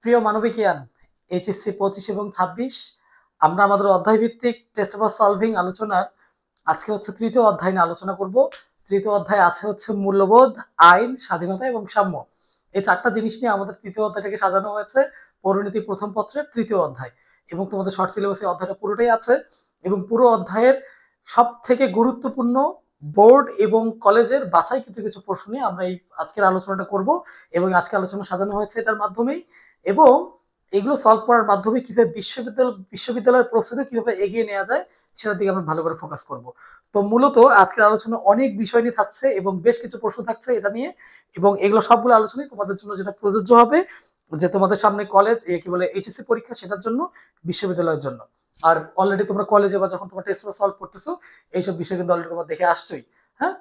প্রিয় মানবিকিয়ান, এইচএসসি 25 এবং 26 আমরা আমাদের অধ্যায় ভিত্তিক টেস্ট পেপার সলভিং আলোচনার আজকে হচ্ছে তৃতীয় অধ্যায় নিয়ে আলোচনা করব। তৃতীয় অধ্যায় আছে হচ্ছে মূল্যবোধ, আইন, স্বাধীনতা এবং সাম্য। এই চারটা জিনিস নিয়ে আমাদের তৃতীয় অধ্যায়টাকে সাজানো হয়েছে পরিণতি প্রথম পত্রের তৃতীয় অধ্যায়, এবং তোমাদের শর্ট সিলেবাসে অধ্যায়টা পুরোটাই আছে। এবং পুরো অধ্যায়ের সব থেকে গুরুত্বপূর্ণ বোর্ড এবং কলেজের বাছাই কিছু কিছু প্রশ্ন নিয়ে আমরা এই আজকের আলোচনাটা করব, এবং আজকের আলোচনা সাজানো হয়েছে এটার মাধ্যমেই। এবং এগুলো সলভ করার মাধ্যমে কিভাবে বিশ্ববিদ্যালয়ের প্রস্তুতি কিভাবে এগিয়ে নেওয়া যায় সেটার দিকে আমরা ভালো করে ফোকাস করব। তো মূলত আজকের আলোচনা অনেক বিষয় নিয়ে থাকছে এবং বেশ কিছু প্রশ্ন থাকছে এটা নিয়ে, এবং এগুলো সবগুলো আলোচনাই তোমাদের জন্য যেটা প্রযোজ্য হবে, যে তোমাদের সামনে কলেজ কি বলে এইচএসসি পরীক্ষা, সেটার জন্য, বিশ্ববিদ্যালয়ের জন্য। আর অলরেডি তোমরা কলেজে বা যখন তোমরা টেস্ট সলভ করতেছো এইসব বিষয় কিন্তু অলরেডি তোমরা দেখে আসছোই। হ্যাঁ,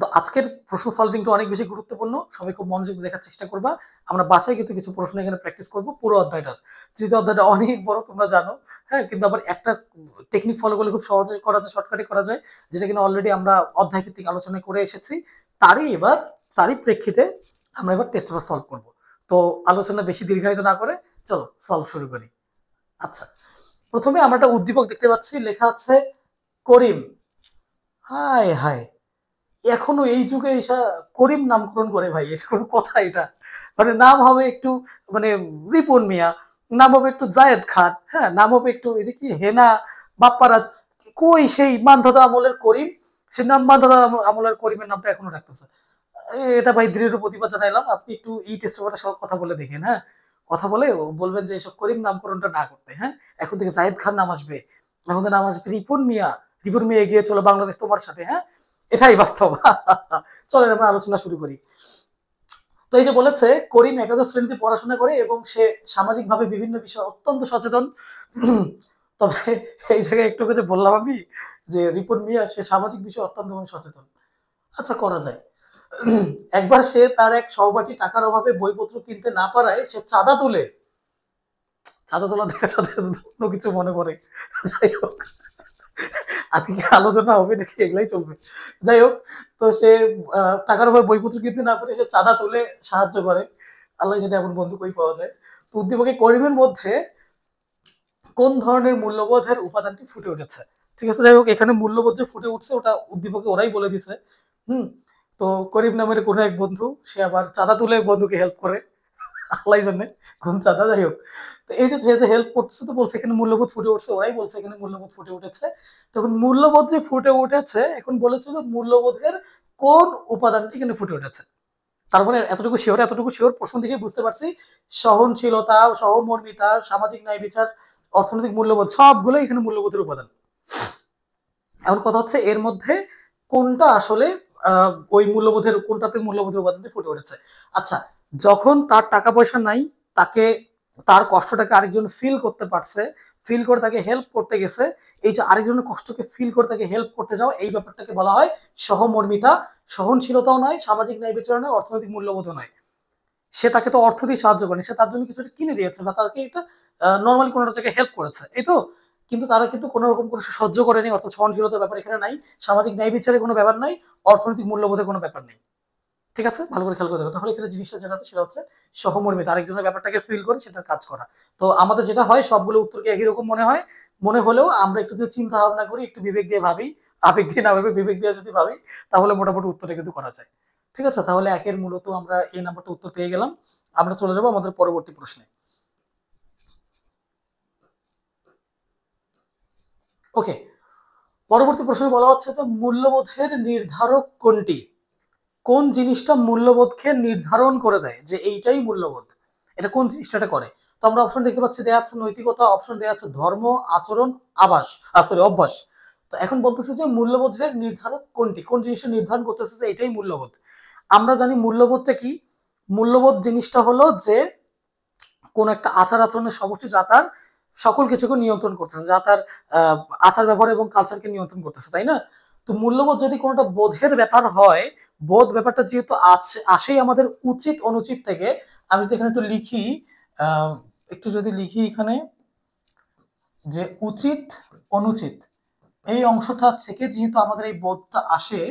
তো আজকের প্রশ্ন সলভিংটা অনেক বেশি গুরুত্বপূর্ণ, সবাই খুব মনোযোগ দেখার চেষ্টা করবা। আমরা বাসায় কিন্তু কিছু প্রশ্ন এখানে প্র্যাকটিস করব পুরো অধ্যায়টার। তৃতীয় অধ্যায়টা অনেক বড় তোমরা জানো। হ্যাঁ, কিন্তু আবার একটা টেকনিক ফলো করলে খুব সহজে করা যায়, শর্টকাটে করা যায়, যেটা কিনা অলরেডি আমরা অধ্যায় ভিত্তিক আলোচনা করে এসেছি। তারই প্রেক্ষিতে আমরা এবার টেস্ট পেপার সলভ করব। তো আলোচনা বেশি দীর্ঘায়িত না করে চলো সলভ শুরু করি। আচ্ছা, প্রথমে আমরা একটা উদ্দীপক দেখতে পাচ্ছি, লেখা আছে করিম। হায় হায়, এখনো এই যুগে এসা করিম নামকরণ করে ভাই, এটা কোনো কথা? এটা মানে নাম হবে একটু মানে রিপন মিয়া, নাম হবে একটু জায়েদ খান, হ্যাঁ নাম হবে একটু এই যে কি হেনা বাপ্পারাজ। কই সেই মানধাতা আমলের করিম? সে নাম মানধাতা আমলের করিমের নামটা এখনো রাখতেছে। এটা ভাই দৃঢ় প্রতিবাদ জানাইলাম। আপনি একটু এই টেস্ট পেপারটা সব কথা বলে দেখেন, হ্যাঁ কথা বলে বলবেন যে এসব করিম নামকরণটা না করতে। হ্যাঁ, এখন থেকে জায়েদ খান নাম আসবে, এখন থেকে নাম আসবে রিপন মিয়া। রিপন মিয়া এগিয়ে চলো বাংলাদেশ তোমার সাথে। হ্যাঁ, এটাই বাস্তব। চলেন আমরা আলোচনা শুরু করি। তো এই যে বলেছে করিম একাদশ শ্রেণীতে পড়াশোনা করে এবং সে সামাজিকভাবে বিভিন্ন বিষয়ে অত্যন্ত সচেতন। তবে এই জায়গায় একটু যে বললাম আমি যে রিপন মিয়া সে সামাজিক বিষয়ে অত্যন্ত সচেতন। আচ্ছা, করা যায়। একবার সে তার এক সহপাঠী টাকার অভাবে বইপত্র কিনতে না পারায় সে চাঁদা তুলে, চাঁদা তোলা দেখার সাথে অন্য কিছু মনে পড়ে। যাই হোক, আজকে কি আলোচনা হবে নাকি এগুলাই চলবে? যাই হোক, তো সে টাকার অভাবে বইপত্র কিনতে না পারে সে চাঁদা তুলে সাহায্য করে। আল্লাহ যেটা এমন বন্ধু কই পাওয়া যায়। তো উদ্দীপকে করিমের মধ্যে কোন ধরনের মূল্যবোধের উপাদানটি ফুটে উঠেছে? ঠিক আছে, যাই হোক, এখানে মূল্যবোধ যে ফুটে উঠছে ওটা উদ্দীপকে ওরাই বলে দিছে। হুম, তো করিম নামের কোনো এক বন্ধু সে আবার চাঁদা তুলে বন্ধুকে হেল্প করে। আল্লাহ জানে কোন চাঁদা। যাই হোক, তো এই যে সে যে হেল্প করতেছে তো বলছে এখানে মূল্যবোধ ফুটে উঠছে, ওরাই বলছে এখানে মূল্যবোধ ফুটে উঠেছে। তখন মূল্যবোধ যে ফুটে উঠেছে, এখন বলেছে যে মূল্যবোধের কোন উপাদানটি এখানে ফুটে উঠেছে। তার মানে এতটুকু শিওর প্রশ্ন থেকে বুঝতে পারছি সহনশীলতা, সহমর্মিতা, সামাজিক ন্যায় বিচার, অর্থনৈতিক মূল্যবোধ সবগুলো এখানে মূল্যবোধের উপাদান। এখন কথা হচ্ছে এর মধ্যে কোনটা আসলে ওই মূল্যবোধের কোনটাতে মূল্যবোধের উপাদানটি ফুটে উঠেছে। আচ্ছা, যখন তার টাকা পয়সা নাই, তাকে তার কষ্টটাকে আরেকজন ফিল করতে পারছে, ফিল করে তাকে হেল্প করতে গেছে, এই যে আরেকজনের কষ্টকে ফিল করে তাকে হেল্প করতে যাওয়া, এই ব্যাপারটাকে বলা হয় সহমর্মিতা। সহনশীলতাও নয়, সামাজিক ন্যায় বিচার নয়, অর্থনৈতিক মূল্যবোধও নয়। সে তাকে তো অর্থ দিয়ে সাহায্য করেনি, সে তার জন্য কিছু কিনে দিয়েছে বা তাকে একটা নর্মালি কোনো একটা জায়গায় হেল্প করেছে, এই তো। কিন্তু তারা কিন্তু কোনো রকম কোনো সহ্য করেনি, অর্থাৎ সহনশীলতার ব্যাপার এখানে নাই, সামাজিক ন্যায় বিচারের কোনো ব্যাপার নাই, অর্থনৈতিক মূল্যবোধের কোনো ব্যাপার নেই। ঠিক আছে, ভালো করে খেয়াল করে দেখো, তাহলে এখানে জিনিসটা যেটা আছে সেটা হচ্ছে সহমর্মিতা, আরেকজনের ব্যাপারটাকে ফিল করে সেটার কাজ করা। তো আমাদের যেটা হয় সবগুলো উত্তরকে একই রকম মনে হয়, মনে হলেও আমরা একটু যদি চিন্তা ভাবনা করি, একটু বিবেক দিয়ে ভাবি, আবেগ দিয়ে না ভেবে বিবেক দিয়ে যদি ভাবি, তাহলে মোটামুটি উত্তরটা কিন্তু করা যায়। ঠিক আছে, তাহলে একের মূলত আমরা এই নাম্বারটা উত্তর পেয়ে গেলাম। আমরা চলে যাবো আমাদের পরবর্তী প্রশ্নে। ওকে, পরবর্তী প্রশ্নে বলা হচ্ছে যে মূল্যবোধের নির্ধারক কোনটি? কোন জিনিসটা মূল্যবোধকে নির্ধারণ করে দেয় যে এইটাই মূল্যবোধ? এটা কোন জিনিসটা এটা করে? তো আমরা অপশন দেখতে পাচ্ছি, দেয়া আছে নৈতিকতা, অপশন দেয়া আছে ধর্ম, আচরণ, আবাস, সরি অভ্যাস। তো এখন বলতেছে যে মূল্যবোধের নির্ধারক কোনটি, কোন জিনিসটা নির্ধারণ করতেছে যে এটাই মূল্যবোধ। আমরা জানি মূল্যবোধটা কি। মূল্যবোধ জিনিসটা হলো যে কোন একটা আচার আচরণের সমষ্টি যা তার সকল কিছুকে নিয়ন্ত্রণ করতেছে, যা তার আহ, আচার ব্যবহার এবং কালচারকে নিয়ন্ত্রণ করতেছে, তাই না? তো মূল্যবোধ যদি কোনোটা বোধের ব্যাপার হয়, বোধ ব্যাপারটা যেহেতু আসেই আমাদের উচিত অনুচিত থেকে, আমি তো এখানে একটু লিখি, আহ, একটু যদি লিখি এখানে যে উচিত অনুচিত, এই অংশটা থেকে যেহেতু আমাদের এই বোধটা আসে,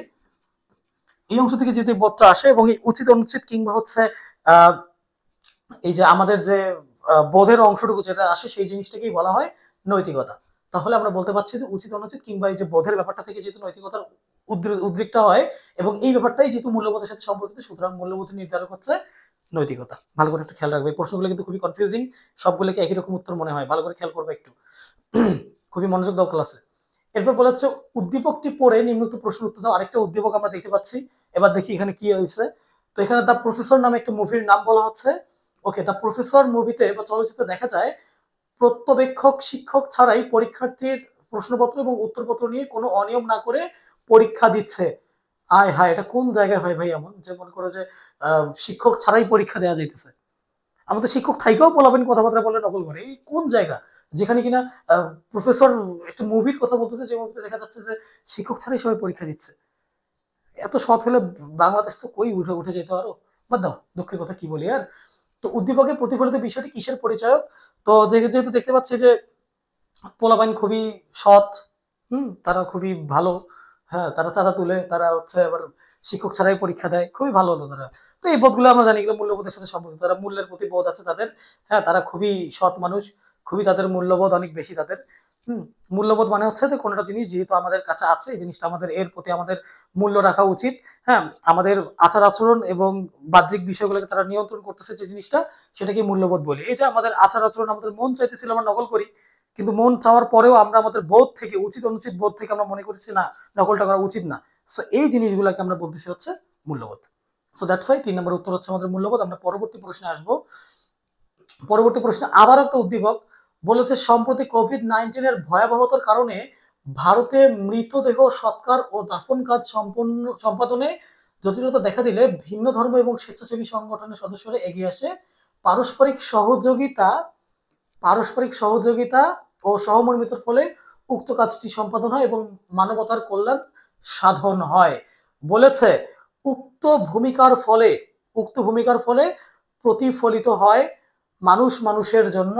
এই অংশ থেকে যেহেতু এই বোধটা আসে, এবং এই উচিত অনুচিত কিংবা হচ্ছে আহ এই যে আমাদের যে বোধের অংশটুকু যেটা আসে সেই জিনিসটাকেই বলা হয় নৈতিকতা। তাহলে আমরা বলতে পারছি যে উচিত অনুচিত কিংবা এই যে বোধের ব্যাপারটা থেকে যেহেতু নৈতিকতার উদ্রেকটা হয় এবং এই ব্যাপারটাই যেহেতু মূল্যবোধের সাথে সম্পর্কিত, সুতরাং মূল্যবোধ নির্ধারক হচ্ছে নৈতিকতা। ভালো করে একটু খেয়াল রাখবে, এই প্রশ্নগুলো কিন্তু খুবই কনফিউজিং, সবগুলোকে একই রকম উত্তর মনে হয়, ভালো করে খেয়াল করবে একটু। খুবই মনোযোগ দাও ক্লাসে। এরপর বলা হচ্ছে উদ্দীপকটি পড়ে নিম্নোক্ত প্রশ্নের উত্তর দাও। আরেকটা উদ্দীপক আমরা দেখতে পাচ্ছি, এবার দেখি এখানে কি হয়েছে। তো এখানে দ্য প্রফেসর নামে একটা মুভির নাম বলা হচ্ছে। ওকে, দ্য প্রফেসর মুভিতে বা চলচ্চিত্রে দেখা যায় প্রত্যবেক্ষক শিক্ষক ছাড়াই পরীক্ষার্থীর প্রশ্নপত্র এবং উত্তরপত্র নিয়ে কোনো অনিয়ম না করে পরীক্ষা দিচ্ছে। আয় হায়, এটা কোন জায়গায় হয় ভাই এমন যে মনে করো যে শিক্ষক ছাড়াই পরীক্ষা দেওয়া যাইতেছে? আমাদের শিক্ষক থাইকেও পোলাবেন কথাবার্তা বলে নকল করে, এই কোন জায়গা যেখানে কিনা প্রফেসর একটা মুভির কথা বলতেছে যে মুভিতে দেখা যাচ্ছে যে শিক্ষক ছাড়াই সবাই পরীক্ষা দিচ্ছে। এত সৎ হলে বাংলাদেশ তো কই উঠে উঠে যেতে পারো। বাদ দাও, দুঃখের কথা কি বলি আর। তো উদ্দীপকের প্রতিফলিত বিষয়টি কিসের পরিচয়ক? তো যেহেতু দেখতে পাচ্ছি যে পোলাপাইন খুবই সৎ, তারা খুবই ভালো, হ্যাঁ তারা চাঁদা তুলে, তারা হচ্ছে আবার শিক্ষক ছাড়াই পরীক্ষা দেয়, খুবই ভালো হলো তারা। তো এই বোধগুলো আমরা জানি, এগুলো মূল্যবোধের সাথে সম্পর্কিত, তারা মূল্যের প্রতি বোধ আছে তাদের, হ্যাঁ তারা খুবই সৎ মানুষ, খুবই তাদের মূল্যবোধ অনেক বেশি তাদের। হুম মূল্যবোধ মানে হচ্ছে যে কোনোটা জিনিস যেহেতু আমাদের কাছে আছে, এই জিনিসটা আমাদের এর প্রতি আমাদের মূল্য রাখা উচিত। হ্যাঁ, আমাদের আচার আচরণ এবং বাহ্যিক বিষয়গুলোকে তারা নিয়ন্ত্রণ করতেছে যে জিনিসটা, সেটাকে মূল্যবোধ বলি। এই যে আমাদের আচার আচরণ, আমাদের মন চাইতেছিল আমরা নকল করি, কিন্তু মন চাওয়ার পরেও আমরা আমাদের বোধ থেকে, উচিত অনুচিত বোধ থেকে আমরা মনে করছি না নকলটা করা উচিত না। সো এই জিনিসগুলোকে আমরা বলতেছি হচ্ছে মূল্যবোধ। সো দ্যাটস ওয়াই 3 নম্বর উত্তর হচ্ছে আমাদের মূল্যবোধ। আমরা পরবর্তী প্রশ্নে আসবো। পরবর্তী প্রশ্নে আবার একটা উদ্দীপক বলেছে সম্প্রতি কোভিড-19 এর ভয়াবহতার কারণে ভারতে মৃতদেহ সৎকার ও দাফন কাজ সম্পাদনে জটিলতা দেখা দিলে ভিন্ন ধর্ম এবং স্বেচ্ছাসেবী সংগঠনের সদস্যরা এগিয়ে আসে পারস্পরিক সহযোগিতা পারস্পরিক সহযোগিতা ও সহমর্মিতার ফলে উক্ত কাজটি সম্পাদন হয় এবং মানবতার কল্যাণ সাধন হয়। বলেছে উক্ত ভূমিকার ফলে প্রতিফলিত হয় মানুষ মানুষের জন্য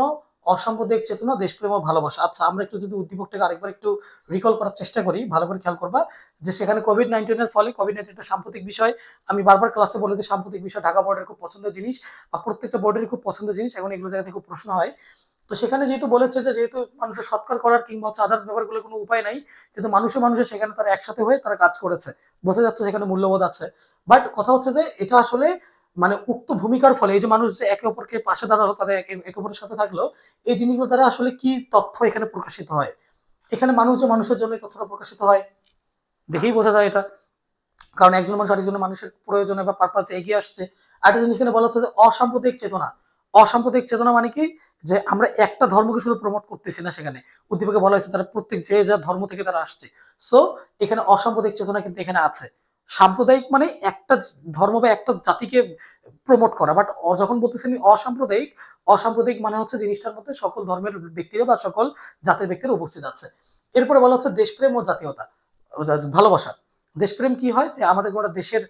অসাম্প্রদায়িক চেতনা, দেশপ্রেম ও ভালোবাসা। আচ্ছা, আমরা একটু যদি উদ্দীপকটাকে আরেকবার একটু রিকল করার চেষ্টা করি, ভালো করে খেয়াল করবা যে সেখানে কোভিড-19 এর ফলে, কোভিড-19 একটা সাম্প্রতিক বিষয়, আমি বারবার ক্লাসে বলে যে সাম্প্রতিক বিষয় ঢাকা বোর্ডের খুব পছন্দের জিনিস, আর প্রত্যেকটা বোর্ডেরই খুব পছন্দের জিনিস, এখন এগুলো জায়গাতে খুব প্রশ্ন হয়। তো সেখানে যেহেতু বলেছে যে যেহেতু মানুষের সৎকার করার কিংবা হচ্ছে আদার্স ব্যাপারগুলো কোনো উপায় নাই, কিন্তু মানুষের সেখানে তারা একসাথে হয়ে তারা কাজ করেছে, বোঝা যাচ্ছে সেখানে মূল্যবোধ আছে। বাট কথা হচ্ছে যে এটা আসলে মানে উক্ত ভূমিকার ফলে এই যে মানুষ যে একে অপরকে পাশে দাঁড়ালো, তাদের একে অপরের সাথে থাকলো, এই জিনিসগুলো দ্বারা আসলে কি তথ্য এখানে প্রকাশিত হয়? এখানে মানুষ যে মানুষের জন্য তথ্যটা প্রকাশিত হয়, দেখেই বোঝা যায় এটা। কারণ একজন মানুষ আরেকজন মানুষের প্রয়োজনে বা পারপাসে এগিয়ে আসছে। আরেকটা জিনিস এখানে বলা হচ্ছে যে অসাম্প্রদায়িক চেতনা। অসাম্প্রদায়িক চেতনা মানে কি? যে আমরা একটা ধর্মকে শুধু প্রমোট করতেছি না, সেখানে উদ্দীপকে বলা হয়েছে তারা প্রত্যেক যে যার ধর্ম থেকে তারা আসছে। সো এখানে অসাম্প্রদায়িক চেতনা কিন্তু এখানে আছে। সাম্প্রদায়িক মানে একটা ধর্ম বা একটা জাতিকে প্রমোট করা, বাট যখন বলতেছি আমি অসাম্প্রদায়িক, অসাম্প্রদায়িক মানে হচ্ছে জিনিসটার মধ্যে সকল ধর্মের ব্যক্তিরা বা সকল জাতির ব্যক্তিরা উপস্থিত আছে। এরপরে বলা হচ্ছে দেশপ্রেম ও জাতীয়তা, ভালোবাসা। দেশপ্রেম কি হয়? যে আমাদের গোটা দেশের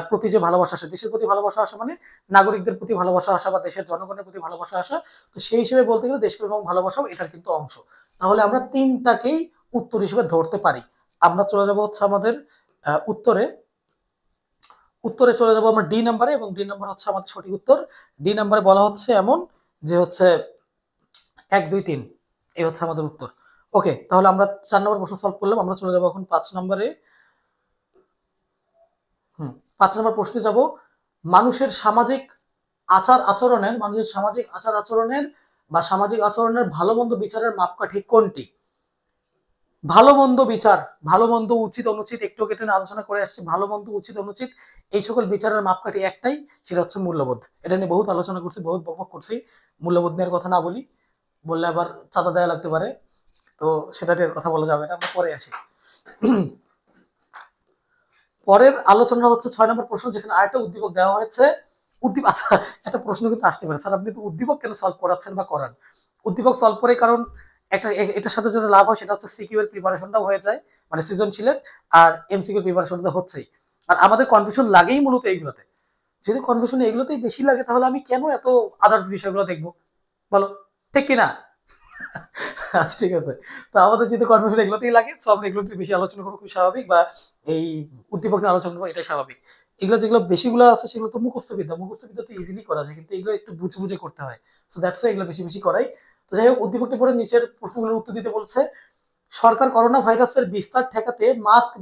প্রতি যে ভালোবাসা আসে, দেশের প্রতি ভালোবাসা আসা মানে নাগরিকদের প্রতি ভালোবাসা আসা বা দেশের জনগণের প্রতি ভালোবাসা আসা। তো সেই হিসেবে বলতে গেলে দেশপ্রেম এবং ভালোবাসাও এটার কিন্তু অংশ। তাহলে আমরা ৩টাকেই উত্তর হিসেবে ধরতে পারি। আমরা চলে যাব হচ্ছে আমাদের উত্তরে। উত্তরে চলে যাব আমরা ডি নাম্বারে, এবং ডি নাম্বার হচ্ছে আমাদের সঠিক উত্তর। ডি নাম্বারে বলা হচ্ছে এমন যে হচ্ছে ১, ২, ৩ এই হচ্ছে আমাদের উত্তর। ওকে, তাহলে আমরা ৪ নম্বর প্রশ্ন সলভ করলাম। আমরা চলে যাব এখন ৫ নম্বরে। ৫ নম্বর প্রশ্নে যাব। মানুষের সামাজিক মানুষের সামাজিক আচার আচরণের বা সামাজিক আচরণের ভালো মন্দ বিচারের মাপকাঠি কোনটি? ভালো মন্দ বিচার, ভালো মন্দ উচিত অনুচিত একটু কেটে আলোচনা করে আসছি। ভালো মন্দ উচিত অনুচিত এই সকল বিচারের মাপকাঠি একটাই, সেটা হচ্ছে মূল্যবোধ। এটা নিয়ে বহুত আলোচনা করছি, বহুত বকবক করছি। মূল্যবোধ নিয়ে কথা না বলি, বললে আবার চাঁদা দেওয়া লাগতে পারে, তো সেটা নিয়ে কথা বলা যাবে না, আমরা পরে আসি। পরের আলোচনা হচ্ছে ৬ নম্বর প্রশ্ন, যেখানে আরেকটা উদ্দীপক দেওয়া হয়েছে। আচ্ছা, একটা প্রশ্ন কিন্তু আসতে পারে, স্যার আপনি তো উদ্দীপক কেন সলভ করাচ্ছেন বা করান? উদ্দীপক সলভ করে কারণ একটা এটার সাথে যেটা লাভ হয় সেটা হচ্ছে সিকিউ এর প্রিপারেশনটাও হয়ে যায়, মানে সৃজনশীলের, আর এমসিকিউ প্রিপারেশনটা হচ্ছেই। আর আমাদের কনফিউশন লাগেই মূলত এইগুলোতে। যদি কনফিউশন এগুলোতেই বেশি লাগে, তাহলে আমি কেন এত আদার্স বিষয়গুলো দেখবো? বলো, ঠিক কিনা? আচ্ছা ঠিক আছে। তো আমাদের যেহেতু কনফিউশন এগুলোতেই লাগে, সো আমরা এগুলো বেশি আলোচনা করবো, খুব স্বাভাবিক, বা এই উদ্দীপক নিয়ে আলোচনা করবো, এটাই স্বাভাবিক। এগুলো যেগুলো বেশিগুলো আছে সেগুলো তো মুখস্থ বিদ্যা তো ইজিলি করা যায়, কিন্তু এগুলো একটু বুঝে বুঝে করতে হয়। সো দ্যাটস ওয়াই এগুলো বেশি বেশি করাই। তো যাই হোক, উদ্দীপকটি পরে নিচের প্রশ্নগুলোর উত্তর দিতে বলছে। সরকার করোনা ভাইরাসের বিস্তার ঠেকাতে মাস্ক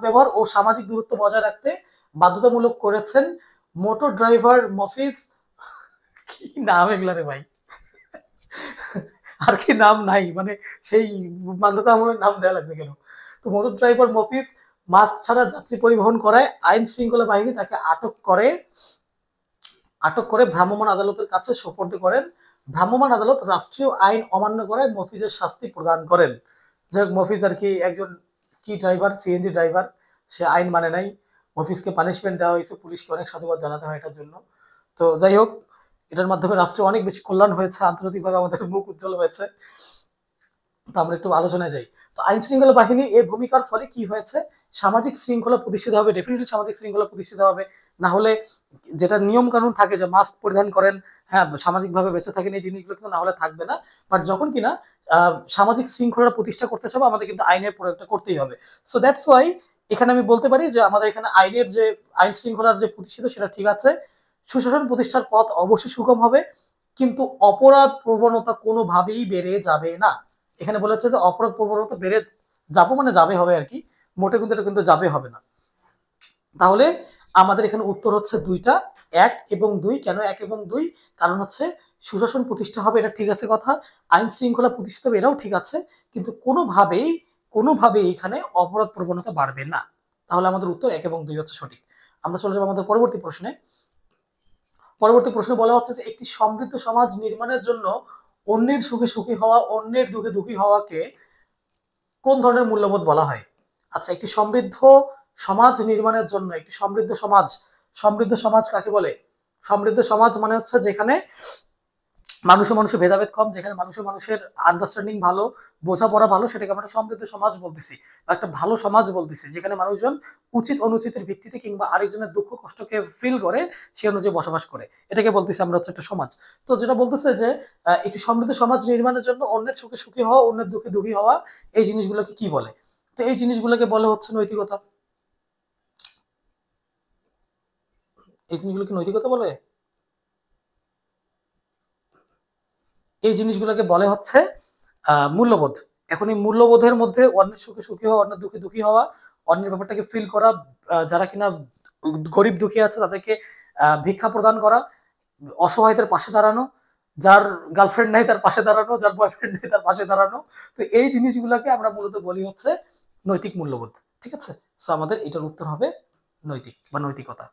ব্যবহার ও সামাজিক দূরত্ব বজায় রাখতে বাধ্যতামূলক করেছেন। মোটর ড্রাইভার মফিজ, কি নাম এগুলা রে ভাই, আর কি নাম নাই, মানে সেই বাধ্যতামূলক নাম দেওয়া লাগবে কেন? তো মোটর ড্রাইভার মফিজ মাস্ক ছাড়া যাত্রী পরিবহন করায় আইন শৃঙ্খলা বাহিনী তাকে আটক করে ভ্রাম্যমাণ আদালতের কাছে সোপর্দ করেন। ভ্রাম্যমাণ আদালত রাষ্ট্রীয় আইন অমান্য করায় মফিজের শাস্তি প্রদান করেন। যাই হোক, মফিজ আর কি একজন কি ড্রাইভার, সিএনজি ড্রাইভার, সে আইন মানে নাই, মফিজকে পানিশমেন্ট দেওয়া হয়েছে, পুলিশকে অনেক সাধুবাদ জানাতে হয় এটার জন্য। তো যাই হোক, এটার মাধ্যমে রাষ্ট্রে অনেক বেশি কল্যাণ হয়েছে, আন্তর্জাতিকভাবে আমাদের মুখ উজ্জ্বল হয়েছে। তো আমরা একটু আলোচনায় যাই। তো আইন শৃঙ্খলা বাহিনী এর ভূমিকার ফলে কি হয়েছে? সামাজিক শৃঙ্খলা প্রতিষ্ঠিত হবে, ডেফিনেটলি সামাজিক শৃঙ্খলা প্রতিষ্ঠিত হবে। না হলে যেটা নিয়ম কানুন থাকে যে মাস্ক পরিধান করেন, হ্যাঁ সামাজিকভাবে বেঁচে থাকেন, এই জিনিসগুলো কিন্তু না হলে থাকবে না। বাট যখন কিনা সামাজিক শৃঙ্খলা প্রতিষ্ঠা করতে চাবো, আমাদের কিন্তু আইনের প্রয়োগটা করতেই হবে। সো দ্যাটস ওয়াই এখানে আমি বলতে পারি যে আমাদের এখানে আইন শৃঙ্খলার যে প্রতিষ্ঠিত সেটা ঠিক আছে, সুশাসন প্রতিষ্ঠার পথ অবশ্যই সুগম হবে, কিন্তু অপরাধ প্রবণতা কোনোভাবেই বেড়ে যাবে না। এখানে বলেছে যে অপরাধ প্রবণতা বেড়ে যাবো মানে যাবে হবে আর কি, মোটে কিন্তু এটা কিন্তু যাবে হবে না। তাহলে আমাদের এখানে উত্তর হচ্ছে দুইটা, 1 এবং 2। কেন 1 এবং 2? কারণ হচ্ছে সুশাসন প্রতিষ্ঠা হবে, এটা ঠিক আছে কথা, আইন শৃঙ্খলা প্রতিষ্ঠিত হবে, এটাও ঠিক আছে, কিন্তু কোনোভাবেই এখানে অপরাধ প্রবণতা বাড়বে না। তাহলে আমাদের উত্তর 1 এবং 2 হচ্ছে সঠিক। আমরা চলে যাবো আমাদের পরবর্তী প্রশ্নে। বলা হচ্ছে যে একটি সমৃদ্ধ সমাজ নির্মাণের জন্য অন্যের সুখে সুখী হওয়া, অন্যের দুঃখে দুঃখী হওয়াকে কোন ধরনের মূল্যবোধ বলা হয়? আচ্ছা, একটি সমৃদ্ধ সমাজ নির্মাণের জন্য সমৃদ্ধ সমাজ কাকে বলে? সমৃদ্ধ সমাজ মানে হচ্ছে যেখানে মানুষের ভেদাভেদ কম, যেখানে মানুষের আন্ডারস্ট্যান্ডিং ভালো, বোঝাপড়া ভালো, সেটাকে আমরা সমৃদ্ধ সমাজ বলতেছি, বা একটা ভালো সমাজ বলতেছি, যেখানে মানুষজন উচিত অনুচিতের ভিত্তিতে কিংবা আরেকজনের দুঃখ কষ্টকে ফিল করে সে অনুযায়ী বসবাস করে, এটাকে বলতেছি আমরা হচ্ছে একটা সমাজ। তো যেটা বলতেছে যে একটি সমৃদ্ধ সমাজ নির্মাণের জন্য অন্যের সুখে সুখী হওয়া, অন্যের দুঃখে দুঃখী হওয়া, এই জিনিসগুলোকে কি বলে? তো এই জিনিসগুলোকে বলে হচ্ছে নৈতিকতা। এই জিনিসগুলোকে নৈতিকতা বলে, এই জিনিসগুলোকে বলে হচ্ছে মূল্যবোধ। এখন এই মূল্যবোধের মধ্যে অন্যের সুখে সুখী হওয়া, অন্যের দুঃখে দুঃখী হওয়া, অন্যের ব্যাপারটাকে ফিল করা, যারা কিনা গরিব দুঃখী আছে তাদেরকে ভিক্ষা প্রদান করা, অসহায়দের পাশে দাঁড়ানো, যার গার্লফ্রেন্ড নাই তার পাশে দাঁড়ানো, যার বয়ফ্রেন্ড নেই তার পাশে দাঁড়ানো। তো এই জিনিসগুলোকে আমরা মূলত বলি হচ্ছে নৈতিক মূল্যবোধ। ঠিক আছে? সো আমাদের এটার উত্তর হবে নৈতিক বা নৈতিকতা।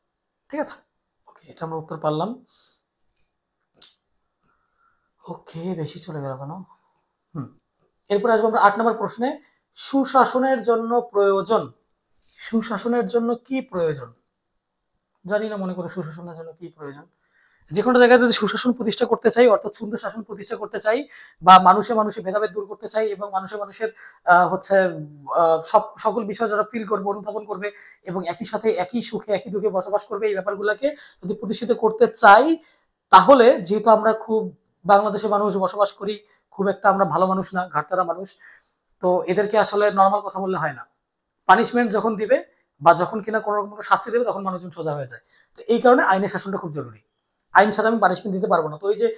ঠিক আছে? ওকে, এটা আমরা উত্তর পারলাম। ওকে, বেশি চলে গেল কেন? হুম। এরপরে আসবো আমরা 8 নম্বর প্রশ্নে। সুশাসনের জন্য প্রয়োজন। সুশাসনের জন্য কি প্রয়োজন? জানি না মনে করে সুশাসনের জন্য কি প্রয়োজন। যে কোনো জায়গায় যদি সুশাসন প্রতিষ্ঠা করতে চাই, অর্থাৎ সুন্দর শাসন প্রতিষ্ঠা করতে চাই, বা মানুষে ভেদাভেদ দূর করতে চাই, এবং মানুষের হচ্ছে সকল বিষয় যারা ফিল করবে, অনুধাবন করবে, এবং একই সাথে একই সুখে একই দুঃখে বসবাস করবে, এই ব্যাপারগুলোকে যদি প্রতিষ্ঠিত করতে চাই, তাহলে যেহেতু আমরা খুব বাংলাদেশে মানুষ বসবাস করি, খুব একটা আমরা ভালো মানুষ না, ঘাটতারা মানুষ, তো এদেরকে আসলে নর্মাল কথা বললে হয় না। পানিশমেন্ট যখন দিবে বা যখন কিনা কোনো রকম শাস্তি দেবে, তখন মানুষজন সোজা হয়ে যায়। তো এই কারণে আইনের শাসনটা খুব জরুরি। আইন ছাড়া আমি পানিশমেন্ট দিতে পারবো না। তো ওই যে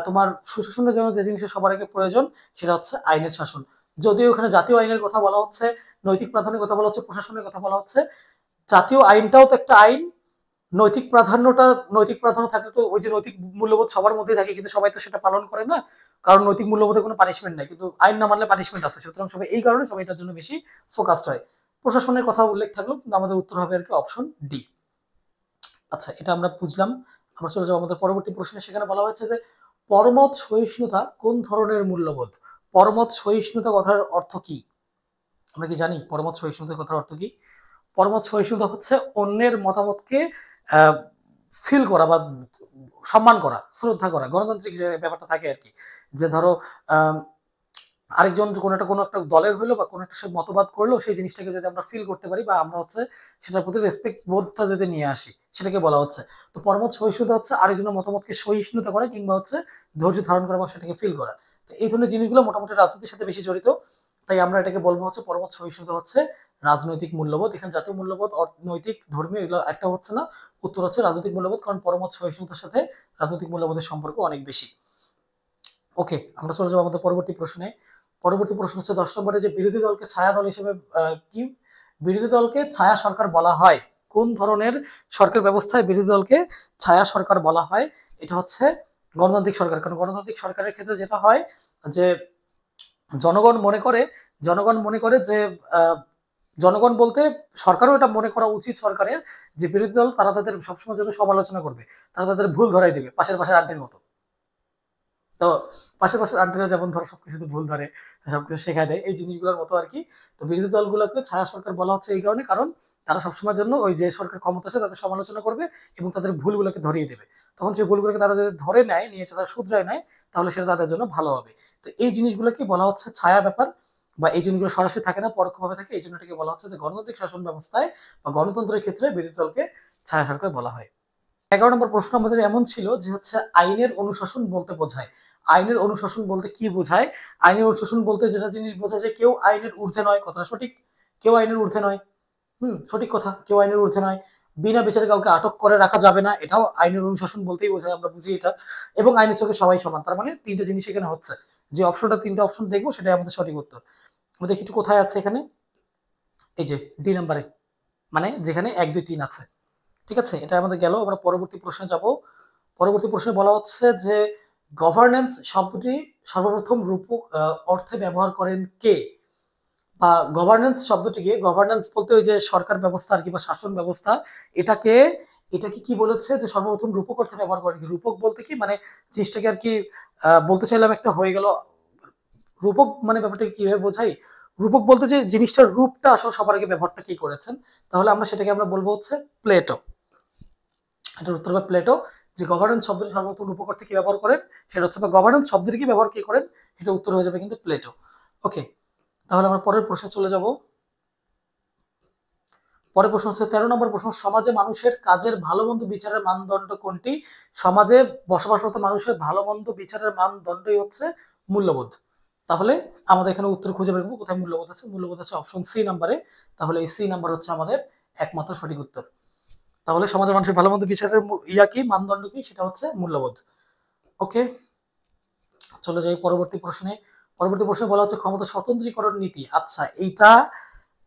তোমার সুশাসনের জন্য যে জিনিসের সবার আগে প্রয়োজন, সেটা হচ্ছে আইনের শাসন। যদিও ওখানে জাতীয় আইনের কথা বলা হচ্ছে, নৈতিক প্রাধান্যের কথা বলা হচ্ছে, প্রশাসনের কথা বলা হচ্ছে, জাতীয় আইনটাও তো একটা আইন। নৈতিক প্রাধান্য থাকলে তো ওই যে নৈতিক মূল্যবোধ সবার মধ্যেই থাকে, কিন্তু সবাই তো সেটা পালন করে না, কারণ নৈতিক মূল্যবোধে কোনো পানিশমেন্ট নাই, কিন্তু আইন না মানলে পানিশমেন্ট আছে, সুতরাং সবাই এই কারণে সবাই এটার জন্য বেশি ফোকাসড হয়। প্রশাসনের কথা উল্লেখ থাকলেও কিন্তু আমাদের উত্তর হবে আর কি অপশন ডি। আচ্ছা, এটা আমরা বুঝলাম। আমরা চলে যাবো আমাদের পরবর্তী প্রশ্নে। সেখানে বলা হয়েছে যে পরমত সহিষ্ণুতা কোন ধরনের মূল্যবোধ? পরমত সহিষ্ণুতা কথার অর্থ কি? আমরা কি জানি পরমত সহিষ্ণুতার কথার অর্থ কি? পরমত সহিষ্ণুতা হচ্ছে অন্যের মতামতকে ফিল করা বা সম্মান করা, শ্রদ্ধা করা, গণতান্ত্রিক যে ব্যাপারটা থাকে আর কি, যে ধরো আরেকজন কোনো একটা দলের হইলো বা কোনো একটা সে মতবাদ করলো, সেই জিনিসটাকে যদি আমরা ফিল করতে পারি বা আমরা হচ্ছে সেটার প্রতি রেসপেক্ট বোধটা যদি নিয়ে আসি, সেটাকে বলা হচ্ছে। তো পরমত সহিষ্ণুতা হচ্ছে আরেকজনের মতামতকে সহিষ্ণুতা করা কিংবা হচ্ছে ধৈর্য ধারণ করা বা সেটাকে ফিল করা। তো এই ধরনের জিনিসগুলো মোটামুটি রাজনীতির সাথে বেশি জড়িত। তাই আমরা এটাকে বলবো হচ্ছে পরমত সহিষ্ণুতা হচ্ছে রাজনৈতিক মূল্যবোধ। এখানে জাতীয় মূল্যবোধ, নৈতিক, ধর্মীয় এগুলো একটা হচ্ছে না। উত্তর হচ্ছে রাজনৈতিক মূল্যবোধ, কারণ পরমত সহিষ্ণুতার সাথে রাজনৈতিক মূল্যবোধের সম্পর্ক অনেক বেশি। ওকে, আমরা চলে যাবো আমাদের পরবর্তী প্রশ্নে। পরবর্তী প্রশ্ন হচ্ছে 10 নম্বরে, যে বিরোধী দলকে ছায়া দল হিসেবে কি বিরোধী দলকে ছায়া সরকার বলা হয়? কোন ধরনের সরকার ব্যবস্থায় বিরোধী দলকে ছায়া সরকার বলা হয়? এটা হচ্ছে গণতান্ত্রিক সরকার। কারণ গণতান্ত্রিক সরকারের ক্ষেত্রে যেটা হয় যে জনগণ মনে করে যে জনগণ বলতে সরকারও এটা মনে করা উচিত সরকারের, যে বিরোধী দল তারা তাদের সবসময় জন্য সমালোচনা করবে, তারা তাদের ভুল ধরাই দেবে পাশের আন্টির মতো। তো পাশাপাশি আন্টিরা যেমন ধরো সবকিছুতে ভুল ধরে, সবকিছু শেখায় দেয়, এই জিনিসগুলোর মতো আর কি। তো বিরোধী দলগুলোকে ছায়া সরকার বলা হচ্ছে এই কারণে, কারণ তারা সবসময়ের জন্য ওই যে সরকার ক্ষমতা আছে তাদের সমালোচনা করবে এবং তাদের ভুলগুলোকে ধরিয়ে দেবে। তখন সেই ভুলগুলোকে তারা যদি ধরে নেয়, নিয়ে তারা শুধরায় নেয়, তাহলে সেটা তাদের জন্য ভালো হবে। তো এই জিনিসগুলোকে বলা হচ্ছে ছায়া ব্যাপার, বা এই জিনিসগুলো সরাসরি থাকে না, পরোক্ষভাবে থাকে। এই জন্য এটাকে বলা হচ্ছে যে গণতান্ত্রিক শাসন ব্যবস্থায় বা গণতন্ত্রের ক্ষেত্রে বিরোধী দলকে ছায়া সরকার বলা হয়। 11 নম্বর প্রশ্ন আমাদের এমন ছিল যে হচ্ছে আইনের অনুশাসন বলতে বোঝায়। আইনের অনুশাসন বলতে কি বোঝায়? আইনের অনুশাসন বলতে যেটা জিনিস বোঝায় যে কেউ আইনের ঊর্ধ্বে নয়, কথাটা সঠিক। কেউ আইনের ঊর্ধ্বে নয়। সঠিক কথা, কেউ আইনের ঊর্ধ্বে নয়। বিনা বিচারে কাউকে আটক করে রাখা যাবে না, এটাও আইনের অনুশাসন বলতেই বোঝায়, আমরা বুঝি এটা। এবং আইনের চোখে সবাই সমান, তার মানে তিনটে জিনিস এখানে হচ্ছে। যে অপশনটা, তিনটে অপশন দেখবো সেটাই আমাদের সঠিক উত্তর। আমরা দেখি একটু কোথায় আছে এখানে। এই যে ডি নাম্বারে, মানে যেখানে 1 2 3 আছে। ঠিক আছে, এটা আমাদের গেল। আমরা পরবর্তী প্রশ্নে যাব। পরবর্তী প্রশ্নে বলা হচ্ছে যে গভর্নেন্স শব্দটি সর্বপ্রথম রূপক অর্থে ব্যবহার করেন কে? বা গভর্নেন্স শব্দটিকে, গভর্নেন্স বলতে ওই যে সরকার ব্যবস্থা আর কি, বা শাসন ব্যবস্থা, এটাকে এটাকে কি বলেছে যে সর্বপ্রথম রূপক অর্থে ব্যবহার করেন কি? রূপক বলতে কি মানে জিনিসটাকে আর কি বলতে চাইলাম একটা হয়ে গেল। রূপক মানে ব্যাপারটাকে কিভাবে বোঝাই? রূপক বলতে যে জিনিসটার রূপটা আসলে সবার আগে ব্যবহারটা কি করেছেন, তাহলে আমরা সেটাকে আমরা বলবো হচ্ছে প্লেটো। এটার উত্তর হবে প্লেটো। যে গভর্নেন্স শব্দটি সর্বপ্রথম রূপক অর্থে কি ব্যবহার করেন, সেটা হচ্ছে, বা গভর্নেন্স শব্দটি কি ব্যবহার কি করেন, এটা উত্তর হয়ে যাবে কিন্তু প্লেটো। ওকে, তাহলে আমরা পরের প্রশ্নে চলে যাব। পরের প্রশ্ন হচ্ছে 13 নম্বর প্রশ্ন, সমাজে মানুষের কাজের ভালো মন্দ বিচারের মানদণ্ড কোনটি? সমাজে বসবাসরত মানুষের ভালো মন্দ বিচারের মানদণ্ডই হচ্ছে মূল্যবোধ। তাহলে আমাদের এখানে উত্তর খুঁজে বের করবো কোথায় মূল্যবোধ আছে। মূল্যবোধ আছে অপশন সি নাম্বারে। তাহলে এই সি নাম্বার হচ্ছে আমাদের একমাত্র সঠিক উত্তর। তাহলে সমাজের মানুষের ভালো মন্দ বিচারের ইয়া কি, মানদণ্ড কি, সেটা হচ্ছে মূল্যবোধ। ওকে, চলে যাই পরবর্তী প্রশ্নে। পরবর্তী প্রশ্নে বলা হচ্ছে ক্ষমতা স্বতন্ত্রীকরণ নীতি। আচ্ছা, এইটা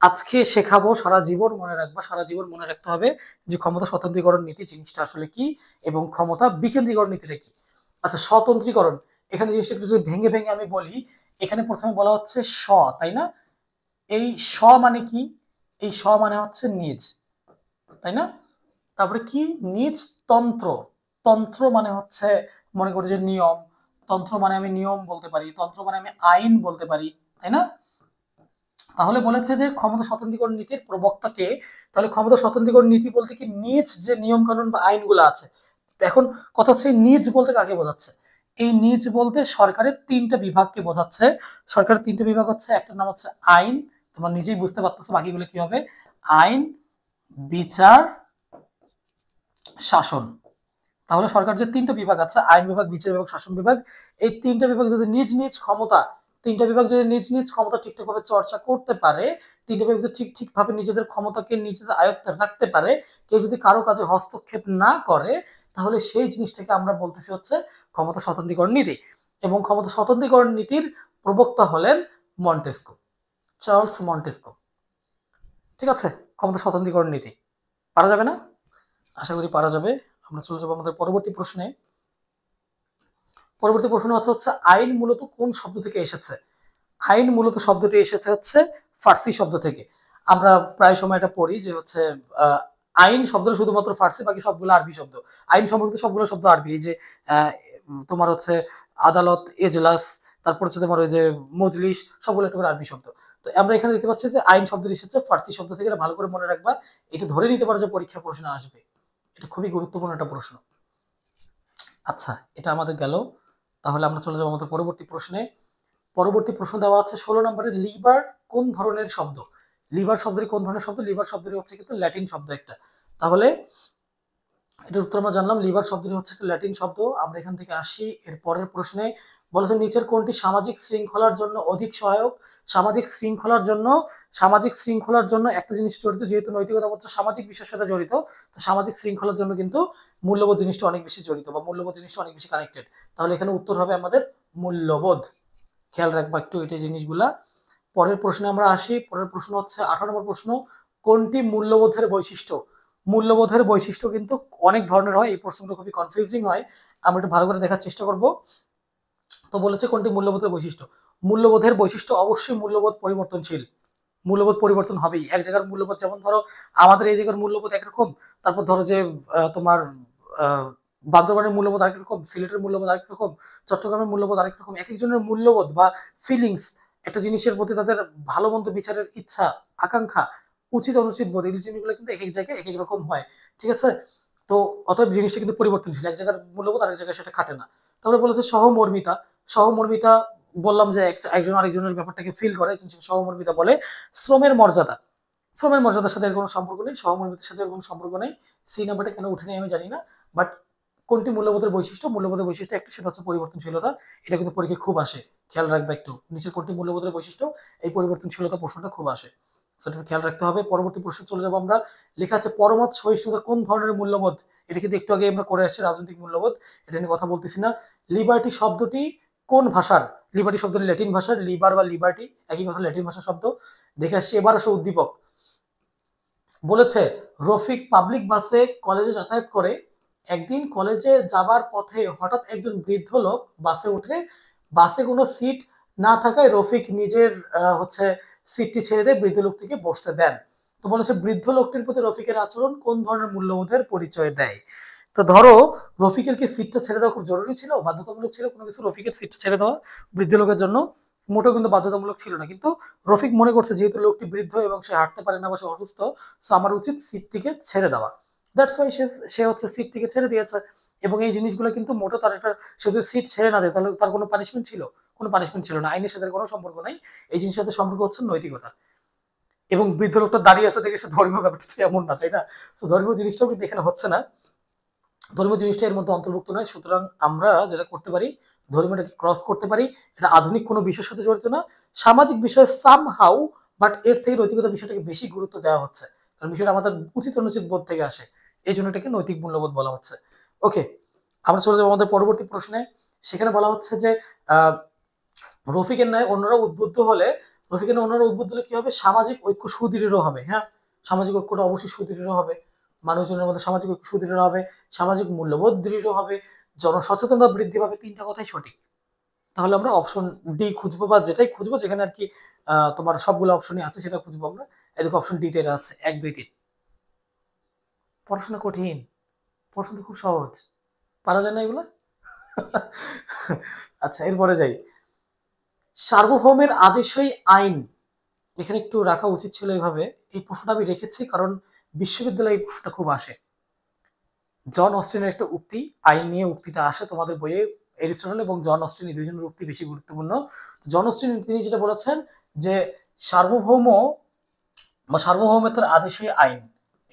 আজকে শেখাবো, সারা জীবন মনে রাখবা, সারা জীবন মনে রাখতে হবে যে ক্ষমতা স্বতন্ত্রীকরণ নীতি জিনিসটা আসলে কি এবং ক্ষমতা বিকেন্দ্রীকরণ নীতিটা কি। আচ্ছা, স্বতন্ত্রীকরণ, এখানে জিনিসটা একটু যদি ভেঙে ভেঙে আমি বলি, এখানে প্রথমে বলা হচ্ছে তাই না? এই মানে কি? এই মানে হচ্ছে নিজ, তাই না? তারপরে কি? নিজ তন্ত্র। তন্ত্র মানে হচ্ছে, মনে করি যে নিয়ম। তন্ত্র মানে আমি নিয়ম বলতে পারি, তন্ত্র মানে আমি আইন বলতে পারি, তাই না? তাহলে বলেছে যে ক্ষমতা স্বতন্ত্রীকরণ নীতির প্রবক্তা কে? তাহলে ক্ষমতা স্বতন্ত্রীকরণ নীতি বলতে কি নিজ যে নিয়ম কানুন বা আইনগুলো আছে। এখন কথা হচ্ছে নিজ বলতে কাকে বোঝাচ্ছে? এই নিজ বলতে সরকারের 3টা বিভাগকে বোঝাচ্ছে। সরকারের 3টা বিভাগ হচ্ছে, একটার নাম হচ্ছে আইন, তোমরা নিজেই বুঝতে পারতেছো বাকিগুলো কি হবে, আইন, বিচার, শাসন। তাহলে সরকার যে 3টা বিভাগ আছে, আইন বিভাগ, বিচার বিভাগ, শাসন বিভাগ, এই 3টা বিভাগ যদি নিজ নিজ ক্ষমতা, 3টা বিভাগ যদি নিজ নিজ ক্ষমতা ঠিকঠাকভাবে চর্চা করতে পারে, 3টা বিভাগ যদি ঠিকভাবে নিজেদের ক্ষমতাকে নিজেদের আয়ত্তে রাখতে পারে, কেউ যদি কারো কাজে হস্তক্ষেপ না করে, তাহলে সেই জিনিসটাকে আমরা বলতেছি হচ্ছে ক্ষমতা স্বতন্ত্রীকরণ নীতি। এবং ক্ষমতা স্বতন্ত্রীকরণ নীতির প্রবক্তা হলেন মন্টেস্কো, চার্লস মন্টেস্কো। ঠিক আছে, ক্ষমতা স্বতন্ত্রীকরণ নীতি। পারা যাবে না? আশা করি পারা যাবে। আমরা চলে যাবো আমাদের পরবর্তী প্রশ্নে। পরবর্তী প্রশ্ন হচ্ছে আইন মূলত কোন শব্দ থেকে এসেছে? আইন মূলত শব্দটি এসেছে হচ্ছে ফার্সি শব্দ থেকে। আমরা প্রায় সময় এটা পড়ি যে হচ্ছে আইন শব্দটা শুধুমাত্র ফার্সি, বাকি সবগুলো আরবি শব্দ। আইন সম্পর্কিত সবগুলো শব্দ আরবি। এই যে তোমার হচ্ছে আদালত, এজলাস, তারপর হচ্ছে তোমার ওই যে মজলিস, সবগুলো একটা করে আরবি শব্দ। তো আমরা এখানে দেখতে পাচ্ছি যে আইন শব্দটি এসেছে ফার্সি শব্দ থেকে। এটা ভালো করে মনে রাখবা, এটা ধরে নিতে পারো যে পরীক্ষা প্রশ্ন আসবে। এটা খুবই গুরুত্বপূর্ণ একটা প্রশ্ন। আচ্ছা, এটা আমাদের গেল। তাহলে আমরা চলে যাবো আমাদের পরবর্তী প্রশ্নে। পরবর্তী প্রশ্ন দেওয়া আছে 16 নম্বরে, লিবার কোন ধরনের শব্দ? লিবার শব্দটি কোন ধরনের শব্দ? লিবার শব্দটি হচ্ছে কিন্তু ল্যাটিন শব্দ একটা। তাহলে এটার উত্তর আমরা জানলাম, লিবার শব্দটি হচ্ছে একটা ল্যাটিন শব্দ। আমরা এখান থেকে আসি এর পরের প্রশ্নে। বলেছে নিচের কোনটি সামাজিক শৃঙ্খলার জন্য অধিক সহায়ক? সামাজিক শৃঙ্খলার জন্য একটা জিনিস জড়িত, যেহেতু নৈতিকতা হচ্ছে সামাজিক বিষয়ের সাথে জড়িত, তো সামাজিক শৃঙ্খলার জন্য কিন্তু মূল্যবোধ জিনিসটা অনেক বেশি জড়িত, বা মূল্যবোধ জিনিসটা অনেক বেশি কানেক্টেড। তাহলে এখানে উত্তর হবে আমাদের মূল্যবোধ। খেয়াল রাখবা একটু এটা জিনিসগুলা। পরের প্রশ্নে আমরা আসি। পরের প্রশ্ন হচ্ছে 18 নম্বর প্রশ্ন, কোনটি মূল্যবোধের বৈশিষ্ট্য? মূল্যবোধের বৈশিষ্ট্য কিন্তু অনেক ধরনের হয়, এই প্রশ্নগুলো খুবই কনফিউজিং হয়, আমরা একটু ভালো করে দেখার চেষ্টা করব। তো বলেছে কোনটি মূল্যবোধের বৈশিষ্ট্য? মূল্যবোধের বৈশিষ্ট্য অবশ্যই মূল্যবোধ পরিবর্তনশীল। মূল্যবোধ পরিবর্তন হবেই। এক জায়গার মূল্যবোধ, যেমন ধরো আমাদের এই জায়গার মূল্যবোধ একরকম, তারপর ধরো যে তোমার বান্দরবানের মূল্যবোধ আরেক রকম, সিলেটের মূল্যবোধ আরেক রকম, চট্টগ্রামের মূল্যবোধ আরেক রকম। এক একজনের মূল্যবোধ বা ফিলিংস, একটা জিনিসের প্রতি তাদের ভালো মন্দ বিচারের ইচ্ছা, আকাঙ্ক্ষা, উচিত অনুচিত বোধ, এই জিনিসগুলো কিন্তু এক এক জায়গায় এক এক রকম হয়। ঠিক আছে? তো অতএব জিনিসটা কিন্তু পরিবর্তনশীল, এক জায়গার মূল্যবোধ আরেক জায়গায় সেটা খাটে না। তারপরে বলেছে সহমর্মিতা। সহমর্মিতা বললাম যে একজন আরেকজনের ব্যাপারটাকে ফিল করে, সহমর্মিতা বলে। শ্রমের মর্যাদা, শ্রমের মর্যাদার সাথে এর কোনো সম্পর্ক নেই, সহমর্মিতার সাথে এর কোনো সম্পর্ক নেই। সি নাম্বারটা কেন উঠে নেই আমি জানি না, বাট কোনটি মূল্যবোধের বৈশিষ্ট্য? মূল্যবোধের বৈশিষ্ট্য একটা, সেটা হচ্ছে পরিবর্তনশীলতা। এটা কিন্তু পরীক্ষায় খুব আসে, খেয়াল রাখবে একটু। নিচের কোনটি মূল্যবোধের বৈশিষ্ট্য? এই পরিবর্তনশীলতা প্রশ্নটা খুব আসে, সেটা খেয়াল রাখতে হবে। পরবর্তী প্রশ্নে চলে যাবো আমরা। লেখা আছে পরমত সহিষ্ণুতা কোন ধরনের মূল্যবোধ? এটা কিন্তু একটু আগে আমরা করে আসছি, রাজনৈতিক মূল্যবোধ, এটা নিয়ে কথা বলতেছি না। লিবার্টি শব্দটি কোন ভাষার? লিবার্টি শব্দটি ল্যাটিন ভাষার, লিবার বা লিবার্টি একই কথা, ল্যাটিন ভাষার শব্দ। দেখে আসছি। এবার আসো উদ্দীপক। বলেছে রফিক পাবলিক বাসে কলেজে যাতায়াত করে। একদিন কলেজে যাবার পথে হঠাৎ একজন বৃদ্ধ লোক বাসে উঠে, বাসে কোনো সিট না থাকায় রফিক নিজের হচ্ছে সিটটি ছেড়ে দিয়ে বৃদ্ধ লোকটিকে বসতে দেন। তো বলেছে বৃদ্ধ লোকটির প্রতি রফিকের আচরণ কোন ধরনের মূল্যবোধের পরিচয় দেয়? তো ধরো রফিকের কি সিটটা ছেড়ে দেওয়া খুব জরুরি ছিল, বাধ্যতামূলক ছিল কোনো কিছু রফিকের সিটটা ছেড়ে দেওয়া বৃদ্ধ লোকের জন্য? মোটেও কিন্তু বাধ্যতামূলক ছিল না, কিন্তু রফিক মনে করছে যেহেতু লোকটি বৃদ্ধ এবং সে হাঁটতে পারে না বা সে অসুস্থ, সো আমার উচিত সিটটিকে ছেড়ে দেওয়া। দ্যাটস ওয়াই সে হচ্ছে সিটটিকে ছেড়ে দিয়েছে। এবং এই জিনিসগুলো কিন্তু মোটেও তার একটা, সে যদি সিট ছেড়ে না দেয় তাহলে তার কোনো পানিশমেন্ট ছিল? কোনো পানিশমেন্ট ছিল না, আইনের সাথে কোনো সম্পর্ক নাই। এই জিনিসের সাথে সম্পর্ক হচ্ছে নৈতিকতা। এবং বৃদ্ধ লোকটা দাঁড়িয়ে আছে দেখে সে ধর্মীয় ব্যাপারটা এমন না, তাই না? তো ধর্মীয় জিনিসটাও কিন্তু এখানে হচ্ছে না, ধর্মীয় জিনিসটা এর মধ্যে অন্তর্ভুক্ত নয়। সুতরাং আমরা যেটা করতে পারি, ধর্মীয়টাকে ক্রস করতে পারি। এটা আধুনিক কোনো বিষয়ের সাথে জড়িত না, সামাজিক বিষয় সাম হাউ, বাট এর থেকে নৈতিকতা বিষয়টাকে বেশি গুরুত্ব দেওয়া হচ্ছে, কারণ বিষয়টা আমাদের উচিত অনুচিত বোধ থেকে আসে, এই জন্য এটাকে নৈতিক মূল্যবোধ বলা হচ্ছে। ওকে, আমরা চলে যাবো আমাদের পরবর্তী প্রশ্নে। সেখানে বলা হচ্ছে যে রফিকের ন্যায় অন্যরা উদ্বুদ্ধ হলে, কি হবে? সামাজিক ঐক্য সুদৃঢ় হবে। হ্যাঁ, সামাজিক ঐক্যটা অবশ্যই সুদৃঢ় হবে, মানুষজনের মধ্যে সামাজিক ঐক্য সুদৃঢ় হবে, সামাজিক মূল্যবোধ দৃঢ় হবে, জনসচেতনতা বৃদ্ধি পাবে। তিনটা কথাই সঠিক। তাহলে আমরা অপশন ডি খুঁজবো, বা যেটাই খুঁজবো যেখানে আর কি তোমার সবগুলো অপশনই আছে সেটা খুঁজবো আমরা। এদিকে অপশন ডি তে আছে 1 2 3। পড়াশোনা কঠিন? পড়াশোনা খুব সহজ, পারা যায় না এগুলা? আচ্ছা, এরপরে যাই। সার্বভৌমের আদেশই আইন, এখানে একটু রাখা উচিত ছিল এইভাবে। এই প্রশ্নটা আমি রেখেছি কারণ বিশ্ববিদ্যালয়ে এই প্রশ্নটা খুব আসে। জন অস্টিনের একটা উক্তি, আইন নিয়ে উক্তিটা আসে তোমাদের বইয়ে। এরিস্টটল এবং জন অস্টিন এই দুজনের উক্তি বেশি গুরুত্বপূর্ণ। জন অস্টিন তিনি যেটা বলেছেন যে সার্বভৌম বা সার্বভৌমত্বের আদেশে আইন,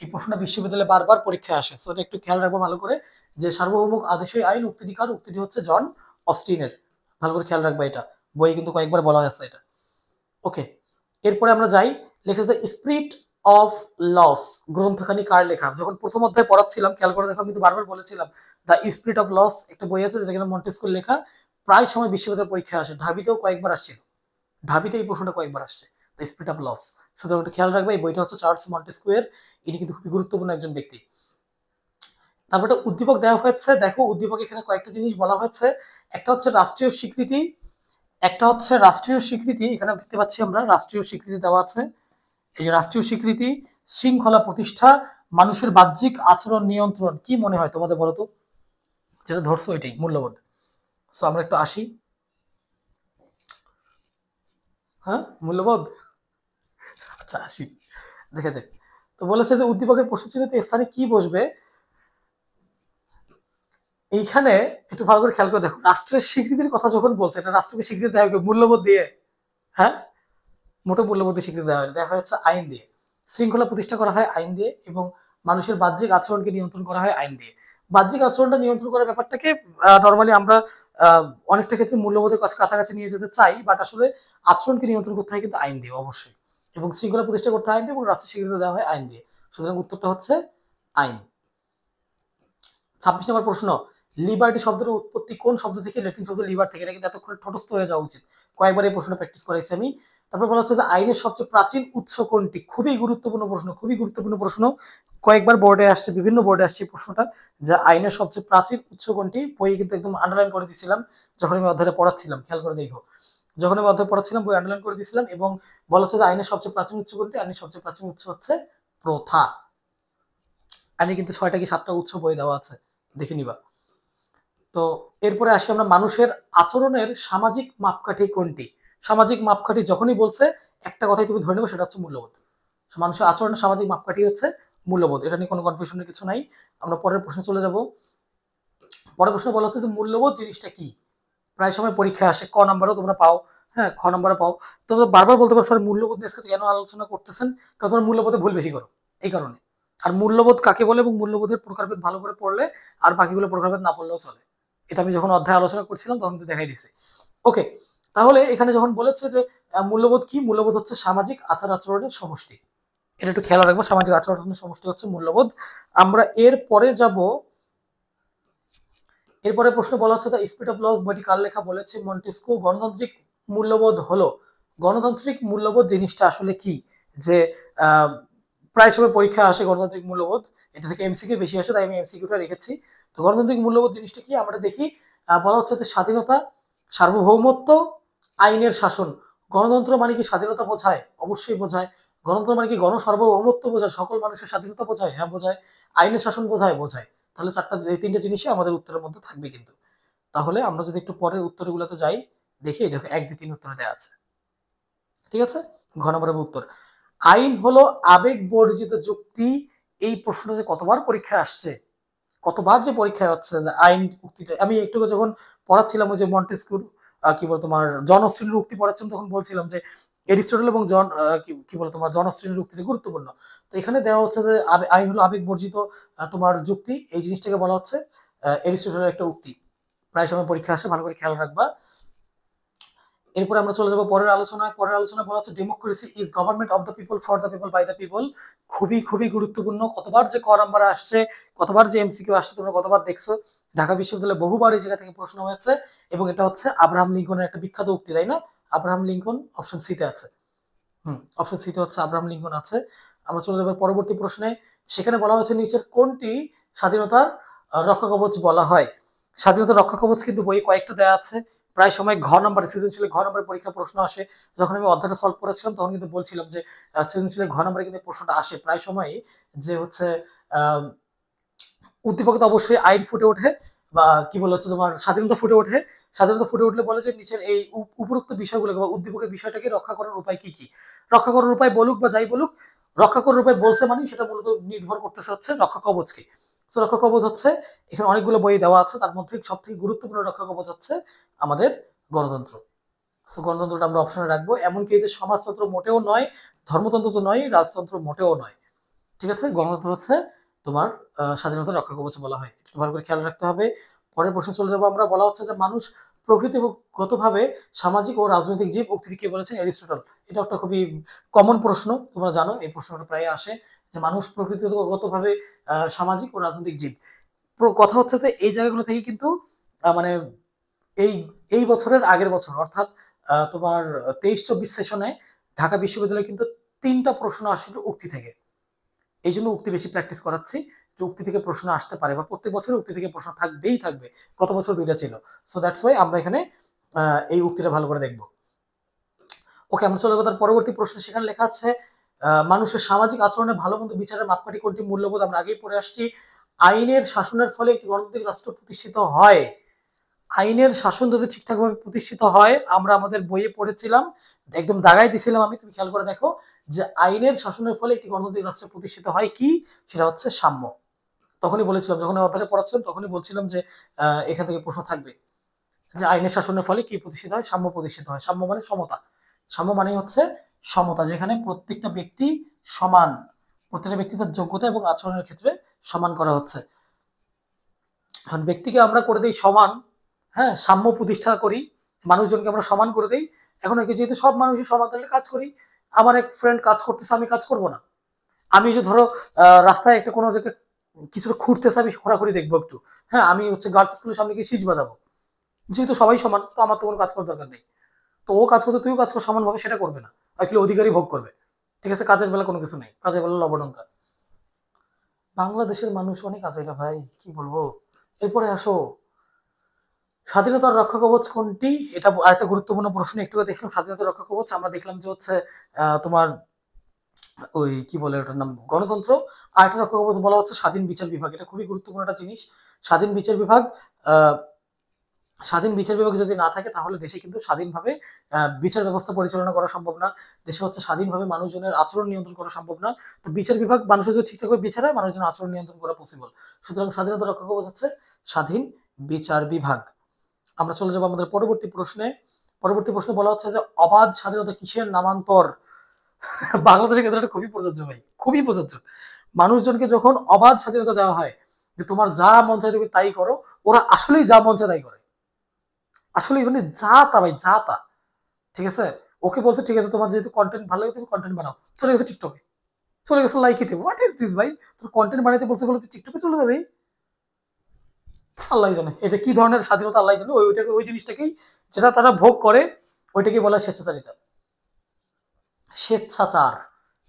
এই প্রশ্নটা বিশ্ববিদ্যালয়ে বারবার পরীক্ষায় আসে, তো এটা একটু খেয়াল রাখবো ভালো করে, যে সার্বভৌম আদেশে আইন উক্তিটি কার? উক্তিটি হচ্ছে জন অস্টিনের। ভালো করে খেয়াল রাখবা, এটা বইয়ে কিন্তু কয়েকবার বলা হয়েছে এটা। ওকে, এরপরে আমরা যাই। লেখা আছে স্পিরিট অফ লস গ্রন্থখানি কার লেখা? যখন প্রথম অধ্যায় পড়াচ্ছিলাম খেয়াল করে দেখো, আমি তো বারবার বলেছিলাম দ্য স্পিরিট অফ লস একটা বই আছে যেটা কিনা মন্টেস্কুর লেখা, প্রায় সময় বিশ্ববিদ্যালয় পরীক্ষায় আসে, ঢাবিতেও কয়েকবার আসছিল, ঢাবিতে এই প্রশ্নটা কয়েকবার আসছে, দ্য স্পিরিট অফ লস। সুতরাং একটু খেয়াল রাখবে, এই বইটা হচ্ছে চার্লস মন্টেস্কুয়ের, ইনি কিন্তু খুবই গুরুত্বপূর্ণ একজন ব্যক্তি। তারপরে উদ্দীপক দেওয়া হয়েছে, দেখো উদ্দীপক এখানে কয়েকটা জিনিস বলা হয়েছে। একটা হচ্ছে রাষ্ট্রীয় স্বীকৃতি, এখানে দেখতে পাচ্ছি আমরা রাষ্ট্রীয় স্বীকৃতি দেওয়া আছে। এই যে রাষ্ট্রীয় স্বীকৃতি, শৃঙ্খলা প্রতিষ্ঠা, মানুষের বাহ্যিক আচরণ নিয়ন্ত্রণ, কি মনে হয় তোমাদের বলো তো? যেটা ধরছো এটাই মূল্যবোধ। সো আমরা একটু আসি। হ্যাঁ, মূল্যবোধ। আচ্ছা আসি, দেখে যাক। তো বলেছে যে উদ্দীপকের প্রশ্ন ছিল স্থানে কি বসবে? এইখানে একটু ভালো করে খেয়াল করে দেখো, রাষ্ট্রের স্বীকৃতির কথা যখন বলছে, এটা রাষ্ট্রকে স্বীকৃতি দেওয়া হবে মূল্যবোধ দিয়ে? হ্যাঁ, মোটো মূল্যবোধ দিয়ে স্বীকৃতি দেওয়া হচ্ছে আইন দিয়ে। শৃঙ্খলা প্রতিষ্ঠা করা হয় আইন দিয়ে, এবং মানুষের বাহ্যিক আচরণকে নিয়ন্ত্রণ করা হয় আইন দিয়ে। বাহ্যিক আচরণটা নিয়ন্ত্রণ করার ব্যাপারটাকে নর্মালি আমরা অনেকটা ক্ষেত্রে মূল্যবোধের কাছাকাছি নিয়ে যেতে চাই, বাট আসলে আচরণকে নিয়ন্ত্রণ করতে হয় কিন্তু আইন দিয়ে অবশ্যই, এবং শৃঙ্খলা প্রতিষ্ঠা করতে হয় আইন দিয়ে, এবং রাষ্ট্রের স্বীকৃতি দেওয়া হয় আইন দিয়ে। সুতরাং উত্তরটা হচ্ছে আইন। 26 নম্বর প্রশ্ন, লিবার্টি শব্দের উৎপত্তি কোন শব্দ থেকে? ল্যাটিন শব্দ লিবার থেকে। এটা কিন্তু এতক্ষণে ঠটস্থ হয়ে যাওয়া উচিত, কয়েকবার এই প্রশ্নটা প্র্যাকটিস করাইছি আমি। তারপর বলা হচ্ছে যে আইনের সবচেয়ে প্রাচীন উৎস কোনটি? খুবই গুরুত্বপূর্ণ প্রশ্ন, খুবই গুরুত্বপূর্ণ প্রশ্ন, কয়েকবার বোর্ডে আসছে, বিভিন্ন বোর্ডে আসছে এই প্রশ্নটা, যে আইনের সবচেয়ে প্রাচীন উৎস কোনটি। বইয়ে কিন্তু একদম আন্ডারলাইন করে দিয়েছিলাম যখন আমি অধ্যায়টা পড়াচ্ছিলাম, খেয়াল করে দেখো, যখন আমি অধ্যায় পড়াচ্ছিলাম বই আন্ডারলাইন করে দিয়েছিলাম, এবং বলা হচ্ছে যে আইনের সবচেয়ে প্রাচীন উৎস কোনটি? আইনের সবচেয়ে প্রাচীন উৎস হচ্ছে প্রথা। আইনে কিন্তু 6টা কি 7টা উৎস বই দেওয়া আছে, দেখে নিবা। তো এরপরে আসি আমরা, মানুষের আচরণের সামাজিক মাপকাঠি কোনটি? সামাজিক মাপকাঠি যখনই বলছে একটা কথাই তুমি ধরে নেবে, সেটা হচ্ছে মূল্যবোধ। মানুষের আচরণের সামাজিক মাপকাঠি হচ্ছে মূল্যবোধ, এটা নিয়ে কোনো কনফিউশনের কিছু নাই। আমরা পরের প্রশ্নে চলে যাব। পরের প্রশ্ন বলা হচ্ছে যে মূল্যবোধ জিনিসটা কি? প্রায় সময় পরীক্ষায় আসে, ক নাম্বারও তোমরা পাও, হ্যাঁ খ নাম্বারে পাও। তোমরা বারবার বলতে পারো স্যার মূল্যবোধ নিয়ে কেন আলোচনা করতেছেন, কারণ তোমরা মূল্যবোধে ভুল বেশি করো এই কারণে। আর মূল্যবোধ কাকে বলে এবং মূল্যবোধের প্রকারভেদ ভালো করে পড়লে আর বাকিগুলো প্রকারভেদ না পড়লেও চলে। এটা আমি যখন অধ্যায় আলোচনা করছিলাম তখন কিন্তু দেখাই দিছে। ওকে, তাহলে এখানে যখন বলেছে যে মূল্যবোধ কি? মূল্যবোধ হচ্ছে সামাজিক আচার আচরণের সমষ্টি। এটা একটু খেয়াল রাখবো, সামাজিক আচার আচরণের সমষ্টি হচ্ছে মূল্যবোধ। আমরা এরপরে যাব, এরপরে প্রশ্ন বলা হচ্ছে দ্য স্পিরিট অফ লস বইটি কার লেখা? বলেছে মন্টেস্কু। গণতান্ত্রিক মূল্যবোধ হলো, গণতান্ত্রিক মূল্যবোধ জিনিসটা আসলে কি? যে প্রায় সময় পরীক্ষা আসে গণতান্ত্রিক মূল্যবোধ, এটা থেকে এমসিকিউ বেশি আসে, তাই আমি এমসিকিউটা রেখেছি। তো গণতান্ত্রিক মূল্যবোধ জিনিসটা কি আমরা দেখি। বলা হচ্ছে যে স্বাধীনতা, সার্বভৌমত্ব, আইনের শাসন। গণতন্ত্র মানে কি স্বাধীনতা বোঝায়? অবশ্যই বোঝায়। গণতন্ত্র মানে কি গণসার্বভৌমত্ব বোঝায়, সকল মানুষের স্বাধীনতা বোঝায়? হ্যাঁ বোঝায়। আইনের শাসন বোঝায়? বোঝায়। তাহলে এই 3টে জিনিসই আমাদের উত্তরের মধ্যে থাকবে কিন্তু। তাহলে আমরা যদি একটু পরের উত্তরগুলোতে যাই, দেখি দেখো 1, 2, 3 উত্তরে দেওয়া আছে, ঠিক আছে। ঘ নম্বরের উত্তর, আইন হলো আবেগ বর্জিত যুক্তি। এই প্রশ্নটা যে কতবার পরীক্ষায় আসছে, কতবার যে পরীক্ষায় হচ্ছে যে আইন উক্তিটা। আমি একটু যখন পড়াচ্ছিলাম ওই যে মন্টেস্কুর কি বল তোমার জন শ্রেণীর উক্তি পড়াচ্ছিলাম, তখন বলছিলাম যে এরিস্টটল এবং জন কি বল তোমার জন শ্রেণীর উক্তিটা গুরুত্বপূর্ণ। তো এখানে দেওয়া হচ্ছে যে আইন হলো আবেগ বর্জিত তোমার যুক্তি, এই জিনিসটাকে বলা হচ্ছে এরিস্টটলের একটা উক্তি। প্রায় সময় পরীক্ষা আসে, ভালো করে খেয়াল রাখবা। এরপরে আমরা চলে যাব পরের আলোচনায়। পরের আলোচনা বলা হচ্ছে democracy is government of the people, for the people, by the people. খুবই খুবই গুরুত্বপূর্ণ, কতবার যে ক নাম্বার আসছে, কতবার যে এমসিকিউ আসছে, তোমরা কতবার দেখছো। ঢাকা বিশ্ববিদ্যালয়ে বহুবার এই জায়গা থেকে প্রশ্ন হয়েছে, এবং এটা হচ্ছে আব্রাহাম লিঙ্কনের একটা বিখ্যাত উক্তি, তাই না? আব্রাহাম লিঙ্কন অপশন সিতে আছে। অপশন সিতে হচ্ছে আব্রাহাম লিঙ্কন আছে। আমরা চলে যাবো পরবর্তী প্রশ্নে। সেখানে বলা হয়েছে নিচের কোনটি স্বাধীনতার রক্ষা কবচ বলা হয়? স্বাধীনতার রক্ষা কবচ কিন্তু বইয়ে কয়েকটা দেওয়া আছে। প্রায় সময় ঘ নাম্বার সৃজনশীলে ঘ নাম্বার পরীক্ষা প্রশ্ন আসে। যখন আমি অধ্যায়টা সলভ করেছিলাম তখন কিন্তু বলছিলাম যে সৃজনশীলে ঘ নাম্বারে কিন্তু প্রশ্নটা আসে প্রায় সময়, যে হচ্ছে উদ্দীপক তো অবশ্যই আইন ফুটে ওঠে, বা কি বলা হচ্ছে তোমার স্বাধীনতা ফুটে ওঠে। স্বাধীনতা ফুটে উঠলে বলে যে নিচের এই উপরোক্ত বিষয়গুলোকে বা উদ্দীপকের বিষয়টাকে রক্ষা করার উপায় কি কি? রক্ষা করার উপায় বলুক বা যাই বলুক, রক্ষা করার উপায় বলছে মানে সেটা মূলত নির্ভর করতেছে হচ্ছে রক্ষা কবচকে। তো রক্ষা কবচ হচ্ছে, এখানে অনেকগুলো বই দেওয়া আছে, তার মধ্যে সব থেকে গুরুত্বপূর্ণ রক্ষা কবচ হচ্ছে আমাদের গণতন্ত্র। সো গণতন্ত্রটা আমরা অপশনে রাখবো। এমনকি এই যে সমাজতন্ত্র মোটেও নয়, ধর্মতন্ত্র তো নয়, রাজতন্ত্র মোটেও নয়, ঠিক আছে। গণতন্ত্র হচ্ছে তোমার স্বাধীনতা রক্ষা কবচ বলা হয়, একটু ভালো করে খেয়াল রাখতে হবে। পরের প্রশ্নে চলে যাবো আমরা। বলা হচ্ছে যে মানুষ প্রকৃতিগতভাবে সামাজিক ও রাজনৈতিক জীব, উক্তিটি কে বলেছেন? এরিস্টটল। এটা একটা খুবই কমন প্রশ্ন, তোমরা জানো এই প্রশ্নটা প্রায় আসে, যে মানুষ প্রকৃতিগতভাবে সামাজিক ও রাজনৈতিক জীব। কথা হচ্ছে যে এই জায়গাগুলো থেকে কিন্তু মানে এই এই বছরের আগের বছর অর্থাৎ তোমার 23-24 সেশনে ঢাকা বিশ্ববিদ্যালয়ে কিন্তু 3টা প্রশ্ন আসছিল উক্তি থেকে। এই জন্য উক্তি বেশি প্র্যাকটিস করাচ্ছি, যে উক্তি থেকে প্রশ্ন আসতে পারে, বা প্রত্যেক বছর উক্তি থেকে প্রশ্ন থাকবেই থাকবে। গত বছর 2টা ছিল। সো দ্যাটস ওয়াই আমরা এখানে এই উক্তিটা ভালো করে দেখব। ওকে, আমরা চলে যাবো তার পরবর্তী প্রশ্ন। সেখানে লেখা আছে মানুষের সামাজিক আচরণে ভালো মন্দ বিচারের মাপকাঠি কোনটি? মূল্যবোধ আমরা আগেই পড়ে আসছি। আইনের শাসনের ফলে একটি গণতান্ত্রিক রাষ্ট্র প্রতিষ্ঠিত হয়। আইনের শাসন যদি ঠিকঠাকভাবে প্রতিষ্ঠিত হয়, আমরা আমাদের বইয়ে পড়েছিলাম, একদম দাগাই দিছিলাম আমি, তুমি খেয়াল করে দেখো, যে আইনের শাসনের ফলে একটি গণতান্ত্রিক রাষ্ট্র প্রতিষ্ঠিত হয় কি? সেটা হচ্ছে সাম্য। তখনই বলেছিলাম, যখন অধ্যায়টা পড়াচ্ছিলাম তখনই বলছিলাম যে এখান থেকে প্রশ্ন থাকবে যে আইনের শাসনের ফলে কি প্রতিষ্ঠিত হয়? সাম্য প্রতিষ্ঠিত হয়। সাম্য মানে সমতা। সাম্য মানে হচ্ছে সমতা, যেখানে প্রত্যেকটা ব্যক্তি সমান, প্রত্যেকটা ব্যক্তি তার যোগ্যতা এবং আচরণের ক্ষেত্রে সমান করা হচ্ছে। এখন ব্যক্তিকে আমরা করে দেই সমান, হ্যাঁ, সাম্য প্রতিষ্ঠা করি, মানুষজনকে আমরা সমান করে দেই। এখন একে যেহেতু সব মানুষই সমান, তাহলে কাজ করি। আমার এক ফ্রেন্ড কাজ করতেছে, আমি কাজ করব না? আমি যে ধরো রাস্তায় একটা কোনো জায়গায় কিছুটা খুঁড়তেছে, আমি খোঁড়াখুড়ি দেখবো একটু। হ্যাঁ, আমি হচ্ছে গার্লস স্কুলের সামনে গিয়ে শিস বাজাবো। যেহেতু সবাই সমান, তো আমার তো কোনো কাজ করার দরকার নেই। তো ও কাজ করতে তুইও কাজ কর সমানভাবে, সেটা করবে না। আসলে অধিকারই ভোগ করবে। ঠিক আছে? কাজের বেলা কোনো কিছু নেই। কাজের বেলা লবডঙ্কা। বাংলাদেশের মানুষ অনেক আজাইরা ভাই, কি বলবো? এরপরে আসো, স্বাধীনতার রক্ষা কবচ কোনটি? এটা আরেকটা গুরুত্বপূর্ণ প্রশ্ন। একটু আগে দেখলাম স্বাধীনতার রক্ষা কবচ, আমরা দেখলাম যে হচ্ছে তোমার ওই কি বলে ওটার নাম, গণতন্ত্র। আরেকটা রক্ষা কবচ বলা হচ্ছে স্বাধীন বিচার বিভাগ। এটা খুবই গুরুত্বপূর্ণ একটা জিনিস। স্বাধীন বিচার বিভাগ, আহ, স্বাধীন বিচার বিভাগ যদি না থাকে তাহলে দেশে কিন্তু স্বাধীনভাবে বিচার ব্যবস্থা পরিচালনা করা সম্ভব না। দেশে হচ্ছে স্বাধীনভাবে মানুষজনের আচরণ নিয়ন্ত্রণ করা সম্ভব না। তো বিচার বিভাগ মানুষের যদি ঠিকঠাক বিচার হয়, মানুষজনের আচরণ নিয়ন্ত্রণ করা পসিবল। সুতরাং স্বাধীনতা রক্ষা কবচ হচ্ছে স্বাধীন বিচার বিভাগ। আমরা চলে যাবো আমাদের পরবর্তী প্রশ্নে। পরবর্তী প্রশ্নে বলা হচ্ছে যে অবাধ স্বাধীনতা কিসের নামান্তর? বাংলাদেশের ক্ষেত্রে খুবই প্রযোজ্য ভাই, খুবই প্রযোজ্য। মানুষজনকে যখন অবাধ স্বাধীনতা দেওয়া হয় যে তোমার যা মন চায় তুমি তাই করো, ওরা আসলেই যা মন চায় তাই করে। আসলে মানে যা তা ভাই, যা তা। ঠিক আছে? ওকে বলছে ঠিক আছে তোমার যেহেতু কন্টেন্ট ভালো লাগে তুমি কন্টেন্ট বানাও। চলে গেছে টিকটকে। চলে গেছে লাইকিতে। হোয়াট ইজ দিস ভাই? তোর কন্টেন্ট বানাইতে বলছে বলে তুই টিকটকে চলে যাবে? আল্লাহ জানে এটা কি ধরনের স্বাধীনতা, আল্লাহ জানে। ওইটাকে ওই জিনিসটাকেই যেটা তারা ভোগ করে ওইটাকে বলা হয় স্বেচ্ছাচারিতা। স্বেচ্ছাচার,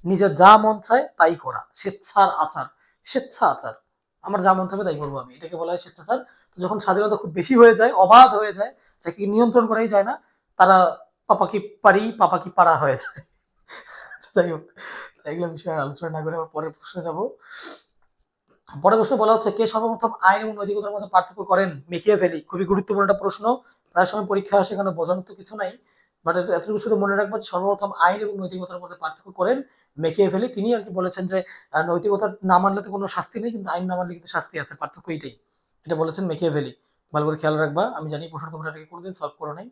নিজের যা মন চায় তাই করা, স্বেচ্ছার আচার, স্বেচ্ছা আচার। আমার যা মন চাবে তাই করবো আমি, এটাকে বলা হয় স্বেচ্ছাচার। তো যখন স্বাধীনতা খুব বেশি হয়ে যায়, অবাধ হয়ে যায়, যাকে নিয়ন্ত্রণ করাই যায় না, তারা পাপা কি পারি পাপা কি পারা হয়ে যায়। যাই হোক, এগুলো বিষয়ে আলোচনা না করে আবার পরের প্রশ্নে যাব। পরের প্রশ্ন বলা হচ্ছে কে সর্বপ্রথম আইন এবং নৈতিকতার মধ্যে পার্থক্য করেন? মেকিয়াভেলি। খুবই গুরুত্বপূর্ণ একটা প্রশ্ন। প্রায় সময় পরীক্ষা আসে, এখানে বোঝানোর তো কিছু নাই, বাট এতটুকু শুধু মনে রাখবো যে সর্বপ্রথম আইন এবং নৈতিকতার মধ্যে পার্থক্য করেন মেকিয়াভেলি। তিনি আর কি বলেছেন যে নৈতিকতা না মানলে তো কোনো শাস্তি নেই, কিন্তু আইন না মানলে কিন্তু শাস্তি আছে, পার্থক্য এইটাই। এটা বলেছেন মেকিয়াভেলি। ভালো করে খেয়াল রাখবা। আমি জানি প্রশ্ন তোমরা এটাকে কোনোদিন সলভ করো নাই।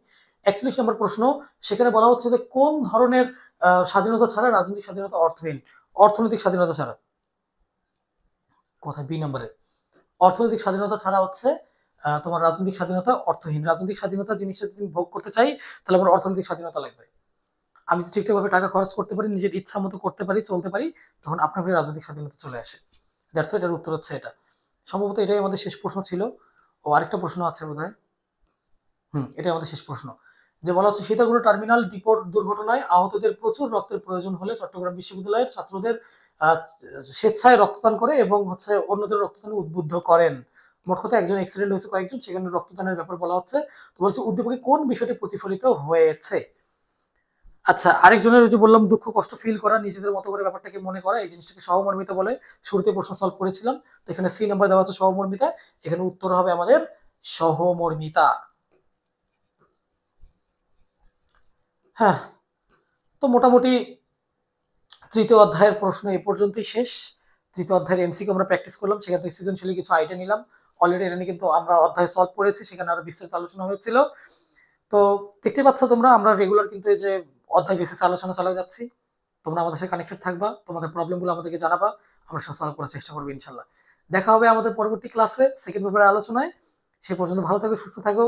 41 নম্বর প্রশ্ন, সেখানে বলা হচ্ছে যে কোন ধরনের স্বাধীনতা ছাড়া রাজনৈতিক স্বাধীনতা অর্থহীন? অর্থনৈতিক স্বাধীনতা ছাড়া। কোথায়? বি নম্বরে। অর্থনৈতিক স্বাধীনতা ছাড়া হচ্ছে তোমার রাজনৈতিক স্বাধীনতা অর্থহীন। রাজনৈতিক স্বাধীনতা জিনিসটা যদি তুমি ভোগ করতে চাই, তাহলে আমার অর্থনৈতিক স্বাধীনতা লাগবে। আমি যদি ঠিকঠাকভাবে টাকা খরচ করতে পারি, নিজের ইচ্ছা মতো করতে পারি, চলতে পারি, তখন আপনার রাজনৈতিক স্বাধীনতা চলে আসে। দ্যাটস এটার উত্তর হচ্ছে এটা। সম্ভবত এটাই আমাদের শেষ প্রশ্ন ছিল। ও আরেকটা প্রশ্ন আছে বোধহয়। এটাই আমাদের শেষ প্রশ্ন। যে বলা হচ্ছে সীতাকুণ্ড টার্মিনাল ডিপোর দুর্ঘটনায় আহতদের প্রচুর রক্তের প্রয়োজন হলে চট্টগ্রাম বিশ্ববিদ্যালয়ের ছাত্রদের স্বেচ্ছায় রক্তদান করে এবং হচ্ছে অন্যদের রক্তদানে উদ্বুদ্ধ করেন। মোট কথা একজন অ্যাক্সিডেন্ট হয়েছে কয়েকজন, সেখানে রক্তদানের ব্যাপার বলা হচ্ছে। তো বলছে উদ্দীপকে কোন বিষয়টি প্রতিফলিত হয়েছে? আচ্ছা, আরেকজনের ওই যে বললাম দুঃখ কষ্ট ফিল করা, নিজেদের মতো করে ব্যাপারটাকে মনে করা, এই জিনিসটাকে সহমর্মিতা বলে। শুরুতে প্রশ্ন সলভ করেছিলাম। তো এখানে সি নাম্বার দেওয়া আছে সহমর্মিতা। এখানে উত্তর হবে আমাদের সহমর্মিতা। হ্যাঁ, তো মোটামুটি তৃতীয় অধ্যায়ের প্রশ্ন এ পর্যন্তই শেষ। তৃতীয় অধ্যায়ের এমসিকিউ আমরা প্র্যাকটিস করলাম, সেখান থেকে সৃজনশীল কিছু আইডিয়া নিলাম। অলরেডি এটা নিয়ে কিন্তু আমরা অধ্যায় সলভ করেছি, সেখানে আরো বিস্তারিত আলোচনা হয়েছিল। তো দেখতে পাচ্ছ তোমরা, আমরা রেগুলার কিন্তু এই যে অধ্যায় বেসিসে আলোচনা চালিয়ে যাচ্ছি। তোমরা আমাদের সাথে কানেক্টেড থাকবা, তোমাদের প্রবলেমগুলো আমাদেরকে জানাবা, আমরা সেটা সলভ করার চেষ্টা করবো ইনশাল্লাহ। দেখা হবে আমাদের পরবর্তী ক্লাসে সেকেন্ড পেপারের আলোচনায়। সে পর্যন্ত ভালো থাকো, সুস্থ থাকো।